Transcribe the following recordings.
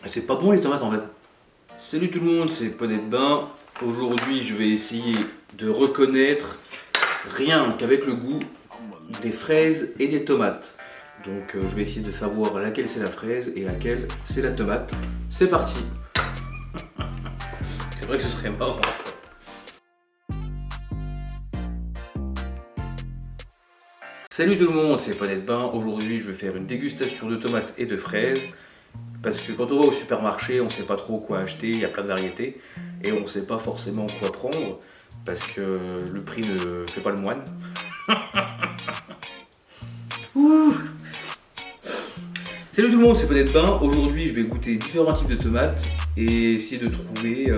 C'est pas bon les tomates en fait. Salut tout le monde, c'est Poney de Bain. Aujourd'hui je vais essayer de reconnaître rien qu'avec le goût des fraises et des tomates. Donc je vais essayer de savoir laquelle c'est la fraise et laquelle c'est la tomate. C'est parti. C'est vrai que ce serait marrant. Salut tout le monde, c'est Poney de Bain. Aujourd'hui je vais faire une dégustation de tomates et de fraises. Parce que quand on va au supermarché, on ne sait pas trop quoi acheter, il y a plein de variétés, et on ne sait pas forcément quoi prendre, parce que le prix ne fait pas le moine. Ouh. Salut tout le monde, c'est Poney de Bain. Aujourd'hui, je vais goûter différents types de tomates et essayer de trouver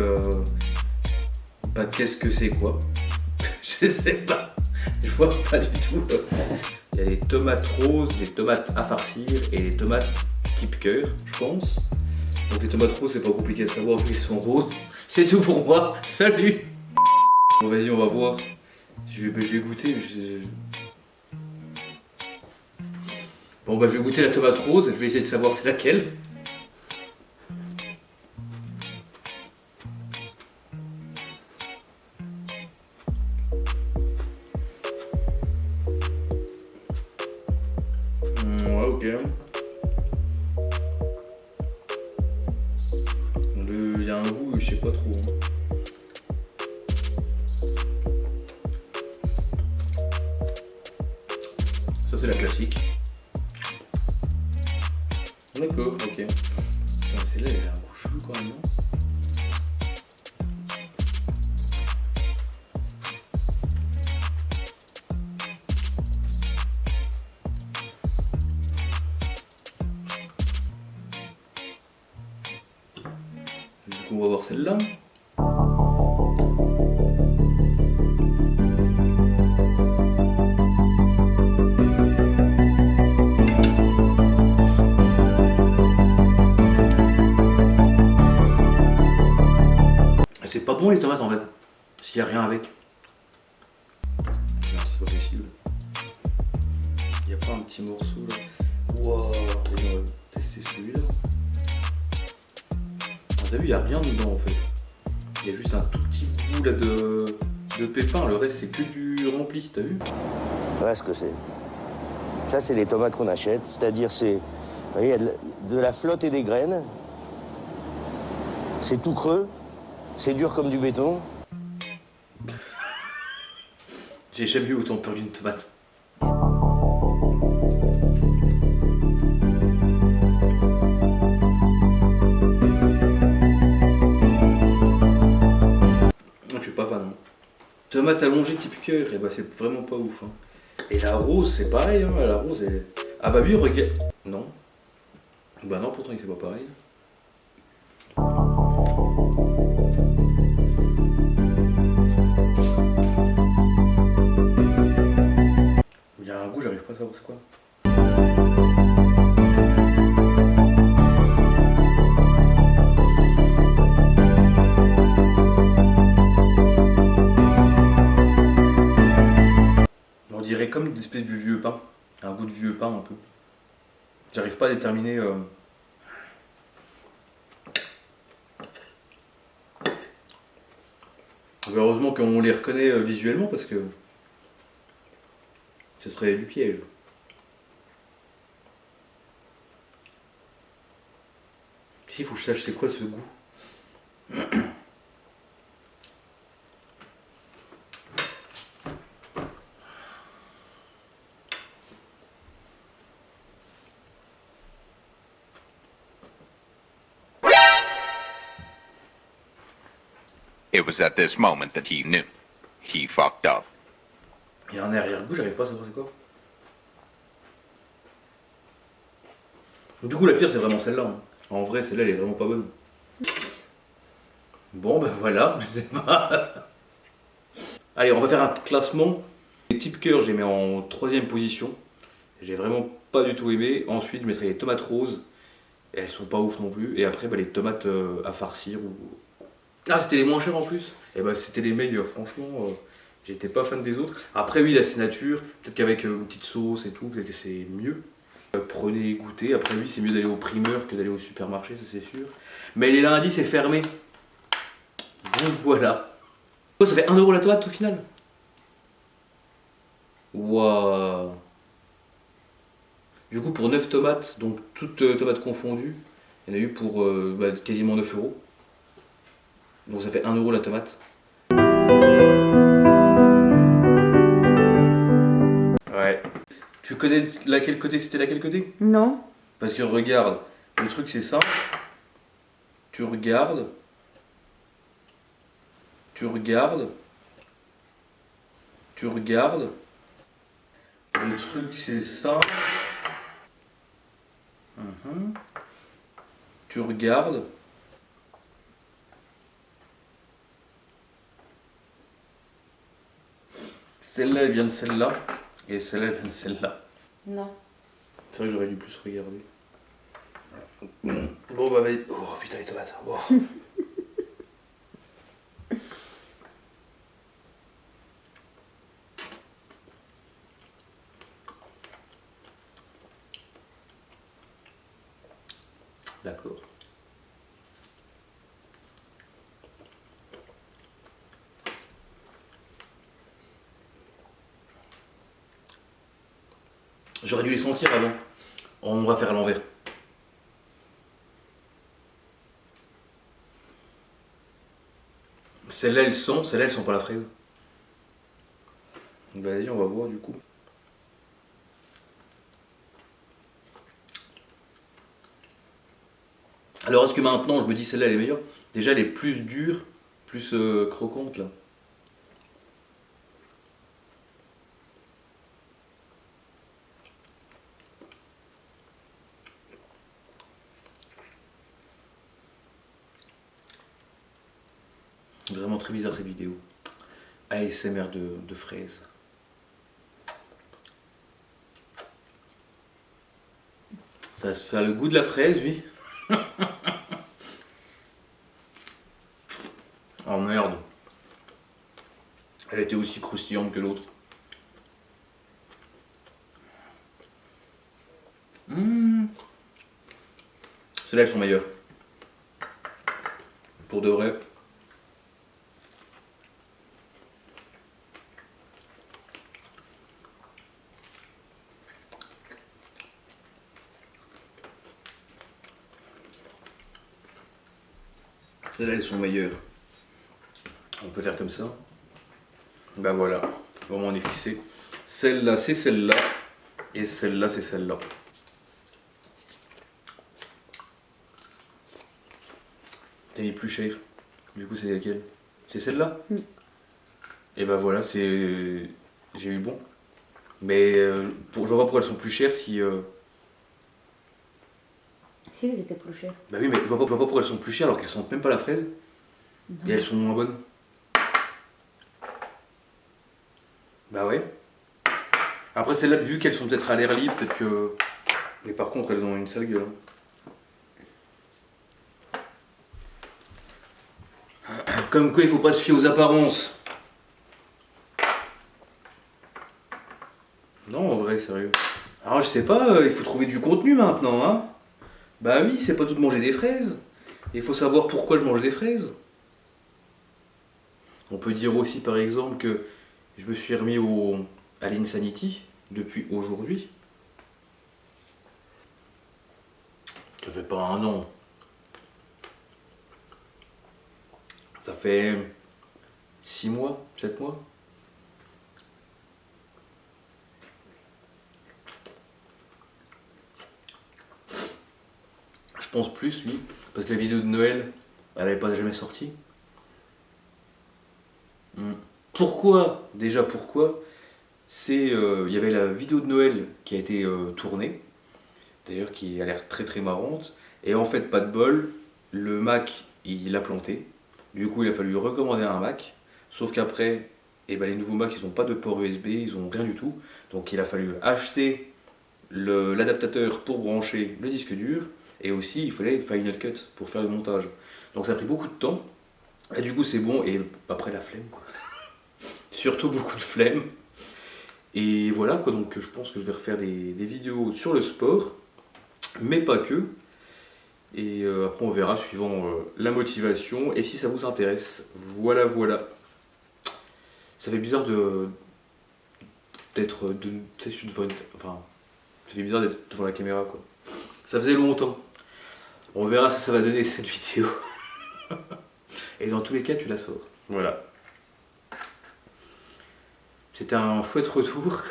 qu'est-ce que c'est quoi. Je sais pas, je vois pas du tout. Il y a les tomates roses, les tomates à farcir et les tomates type cœur, je pense. Donc les tomates roses, c'est pas compliqué à savoir vu qu'elles sont roses. C'est tout pour moi, salut. Bon vas-y, on va voir. Je vais goûter. Bon bah je vais goûter la tomate rose, je vais essayer de savoir c'est laquelle. Ouais, ok. Il y a un goût, je sais pas trop. Ça c'est la classique. D'accord, ok. Putain, celle-là elle a un goût chelou quand même, non? Du coup on va voir celle-là. C'est pas bon les tomates en fait, s'il n'y a rien avec. Non, c'est pas possible. Il n'y a pas un petit morceau là. Wow, on va tester celui-là. T'as vu, il n'y a rien dedans en fait. Il y a juste un tout petit bout là de pépins, le reste c'est que du rempli, t'as vu? Voilà ce que c'est. Ça, c'est les tomates qu'on achète, c'est-à-dire c'est, vous voyez, il y a de la flotte et des graines. C'est tout creux, c'est dur comme du béton. J'ai jamais eu autant peur d'une tomate. Je suis pas fan. Hein. Tomate allongée type cœur, et bah c'est vraiment pas ouf. Hein. Et la rose, c'est pareil, hein, la rose est. Ah bah oui, regarde. Non. Bah non, pourtant il fait pas pareil. Il y a un goût, j'arrive pas à savoir c'est quoi. On dirait comme une espèce de vieux pain. Un goût de vieux pain un peu. J'arrive pas à déterminer. Heureusement qu'on les reconnaît visuellement parce que ce serait du piège. Si, il faut que je sache c'est quoi ce goût. It was at this moment that he knew. He fucked up. Il y a un arrière-goût, j'arrive pas à savoir c'est quoi. Du coup, la pire, c'est vraiment celle-là. Hein. En vrai, celle-là, elle est vraiment pas bonne. Bon, ben voilà, je sais pas. Allez, on va faire un classement. Les types cœur, je les mets en 3ème position. J'ai vraiment pas du tout aimé. Ensuite, je mettrai les tomates roses. Et elles sont pas ouf non plus. Et après, bah, les tomates à farcir. Ah, c'était les moins chers en plus. Et bah, c'était les meilleurs, franchement. J'étais pas fan des autres. Après, oui, la signature, peut-être qu'avec une petite sauce et tout, peut-être que c'est mieux. Prenez et goûtez. Après oui, c'est mieux d'aller au primeur que d'aller au supermarché, ça c'est sûr. Mais les lundis, c'est fermé. Donc voilà. Oh, ça fait 1 € la tomate au final. Waouh. Du coup, pour 9 tomates, donc toutes tomates confondues, il y en a eu pour quasiment 9 €. Donc ça fait 1 € la tomate. Ouais. Tu connais laquelle côté, c'était laquelle côté? Non. Parce que regarde, le truc c'est ça. Tu regardes. Tu regardes. Tu regardes. Le truc c'est ça. Tu regardes. Celle-là elle vient de celle-là. Et celle-là elle vient de celle-là. Non. C'est vrai que j'aurais dû plus regarder. Bon bah vas-y. Oh putain les tomates. Oh. D'accord. J'aurais dû les sentir avant. On va faire à l'envers. Celle-là, elles sont pas la fraise. Vas-y, on va voir du coup. Alors, est-ce que maintenant, je me dis celle-là, elle est meilleure? Déjà, elle est plus dure, plus croquante, là. Vraiment très bizarre cette vidéo. ASMR de fraises. Ça a le goût de la fraise, oui. Oh merde. Elle était aussi croustillante que l'autre. Celles-là, elles sont meilleures. Pour de vrai. Celles-là, elles sont meilleures. On peut faire comme ça. Ben voilà. Vraiment, on est fixé. Celle-là, c'est celle-là. Et celle-là, c'est celle-là. T'as mis plus cher. Du coup, c'est laquelle? C'est celle-là? Et ben voilà, c'est... J'ai eu bon. Mais je vois pas pourquoi elles sont plus chères si... Si, elles étaient plus chères. Bah oui, mais je vois pas pourquoi elles sont plus chères alors qu'elles sentent même pas la fraise. Non. Et elles sont moins bonnes. Bah ouais. Après celles-là, vu qu'elles sont peut-être à l'air libre, peut-être que... Mais par contre, elles ont une sale gueule. Hein. Comme quoi, il faut pas se fier aux apparences. Non, en vrai, sérieux. Alors je sais pas, il faut trouver du contenu maintenant, hein. Bah oui, c'est pas tout de manger des fraises. Il faut savoir pourquoi je mange des fraises. On peut dire aussi par exemple que je me suis remis à l'Insanity depuis aujourd'hui. Ça fait pas 1 an. Ça fait 6 mois, 7 mois. Je pense plus, oui, parce que la vidéo de Noël, elle n'avait pas jamais sorti. Pourquoi? Déjà pourquoi? Il y avait la vidéo de Noël qui a été tournée, d'ailleurs qui a l'air très très marrante, et en fait pas de bol, le Mac il a planté, du coup il a fallu recommander un Mac, sauf qu'après, les nouveaux Mac ils n'ont pas de port USB, ils n'ont rien du tout, donc il a fallu acheter l'adaptateur pour brancher le disque dur, et aussi il fallait Final Cut pour faire le montage. Donc ça a pris beaucoup de temps, et du coup c'est bon, et après la flemme quoi. Surtout beaucoup de flemme. Et voilà quoi, donc je pense que je vais refaire des vidéos sur le sport, mais pas que. Et après on verra suivant la motivation et si ça vous intéresse. Voilà, voilà. Ça fait bizarre d'être devant enfin, ça fait bizarre d'être devant la caméra quoi. Ça faisait longtemps. On verra ce que ça va donner cette vidéo. Et dans tous les cas tu la sors. Voilà. C'était un chouette retour.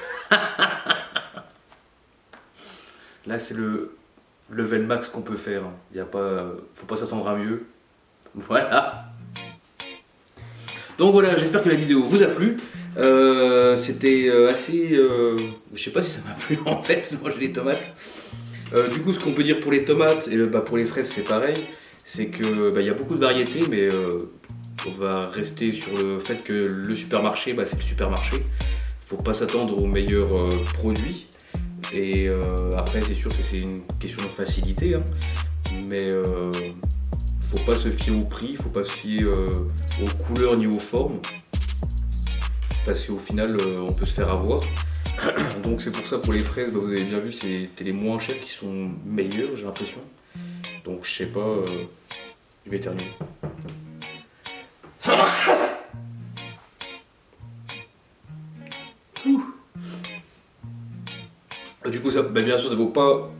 Là c'est le level max qu'on peut faire. Il y a pas, faut pas s'attendre à mieux. Voilà. Donc voilà, j'espère que la vidéo vous a plu. C'était assez... je sais pas si ça m'a plu en fait, de manger les tomates. Du coup, ce qu'on peut dire pour les tomates et pour les fraises, c'est pareil. C'est que y a beaucoup de variétés, mais on va rester sur le fait que le supermarché, c'est le supermarché. Faut pas s'attendre aux meilleurs produits. Et après, c'est sûr que c'est une question de facilité, hein. Mais faut pas se fier au prix, faut pas se fier aux couleurs ni aux formes. Parce qu'au final, on peut se faire avoir. Donc c'est pour ça pour les fraises, vous avez bien vu, c'était les moins chers qui sont meilleurs, j'ai l'impression. Donc je sais pas, je vais éternuer. Du coup, ça, bien sûr, ça vaut pas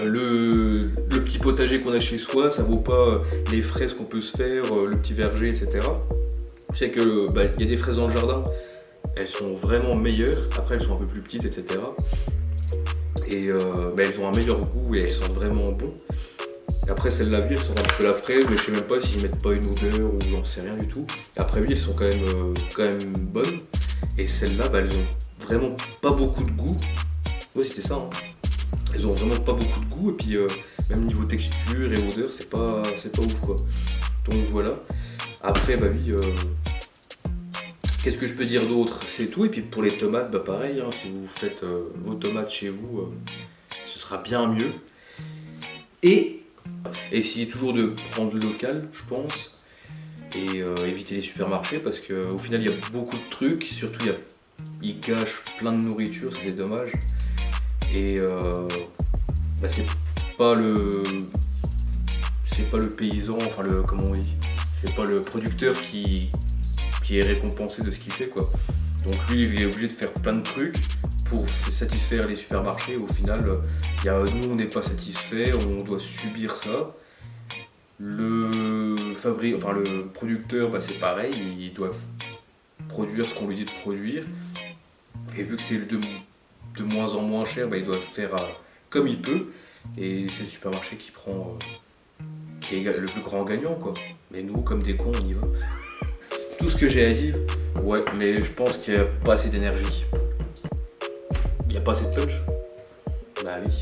le petit potager qu'on a chez soi, ça vaut pas les fraises qu'on peut se faire, le petit verger, etc. Je sais que y a des fraises dans le jardin, elles sont vraiment meilleures. Après, elles sont un peu plus petites, etc. Et elles ont un meilleur goût et elles sentent vraiment bon. Après, celles-là, elles sont un peu la fraise, mais je sais même pas s'ils mettent pas une odeur ou j'en sais rien du tout. Et après, oui, elles sont quand même bonnes. Et celles-là, elles ont vraiment pas beaucoup de goût. Ouais, c'était ça. Hein. Elles ont vraiment pas beaucoup de goût. Et puis, même niveau texture et odeur, c'est pas ouf quoi. Donc voilà. Après, oui. Qu'est-ce que je peux dire d'autre? C'est tout. Et puis pour les tomates, pareil. Hein, si vous faites vos tomates chez vous, ce sera bien mieux. Et essayez toujours de prendre local, je pense. Et éviter les supermarchés parce qu'au final, il y a beaucoup de trucs. Surtout, ils gâchent plein de nourriture. Ça, c'est dommage. Et c'est pas le paysan, enfin comment on dit, c'est pas le producteur qui est récompensé de ce qu'il fait quoi. Donc lui il est obligé de faire plein de trucs pour satisfaire les supermarchés. Au final nous on n'est pas satisfait, on doit subir ça. Le producteur c'est pareil, il doit produire ce qu'on lui dit de produire. Et vu que c'est de moins en moins cher, il doit faire comme il peut. Et c'est le supermarché qui est le plus grand gagnant quoi. Mais nous comme des cons on y va. Tout ce que j'ai à dire, ouais, mais je pense qu'il n'y a pas assez d'énergie. Il n'y a pas assez de punch. Bah oui.